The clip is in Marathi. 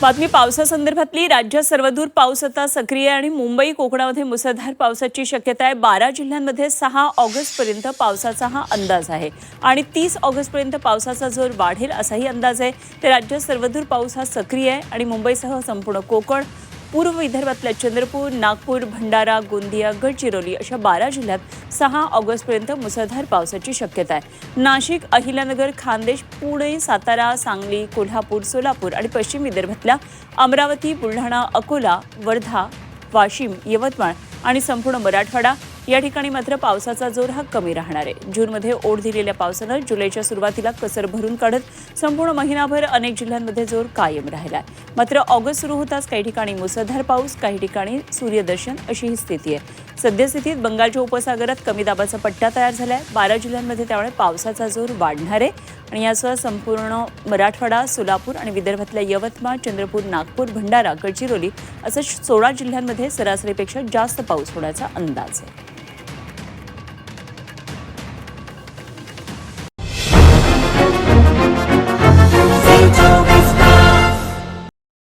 बातमी पावसासंदर्भातली. राज्यात सर्वदूर पाऊस आता सक्रिय आहे आणि मुंबई कोकणामध्ये मुसळधार पावसाची शक्यता आहे. 12 जिल्ह्यांमध्ये 6 ऑगस्टपर्यंत पावसाचा हा अंदाज आहे आणि 30 ऑगस्टपर्यंत पावसाचा जोर वाढेल असाही अंदाज आहे. तर राज्यात सर्वदूर पाऊस हा सक्रिय आहे आणि मुंबईसह संपूर्ण कोकण, पूर्व विदर्भातल्या चंद्रपूर, नागपूर, भंडारा, गोंदिया, गडचिरोली अशा 12 जिल्ह्यात 6 ऑगस्टपर्यंत मुसळधार पावसाची शक्यता आहे. नाशिक, अहिल्यानगर, खान्देश, पुणे, सातारा, सांगली, कोल्हापूर, सोलापूर आणि पश्चिम विदर्भातल्या अमरावती, बुलढाणा, अकोला, वर्धा, वाशिम, यवतमाळ आणि संपूर्ण मराठवाडा या ठिकाणी मात्र पावसाचा जोर हा कमी राहणार आहे. जूनमध्ये ओढ दिलेल्या पावसानं जुलैच्या सुरुवातीला कसर भरून काढत संपूर्ण महिनाभर अनेक जिल्ह्यांमध्ये जोर कायम राहिला आहे. मात्र ऑगस्ट सुरू होताच काही ठिकाणी मुसळधार पाऊस, काही ठिकाणी सूर्यदर्शन अशी ही स्थिती आहे. सद्यस्थितीत बंगालच्या उपसागरात कमी दाबाचा पट्टा तयार झाला आहे. 12 जिल्ह्यांमध्ये त्यामुळे पावसाचा जोर वाढणार आहे आणि यासह संपूर्ण मराठवाडा, सोलापूर आणि विदर्भातल्या यवतमाळ, चंद्रपूर, नागपूर, भंडारा, गडचिरोली असं 16 जिल्ह्यांमध्ये सरासरीपेक्षा जास्त पाऊस होण्याचा अंदाज आहे.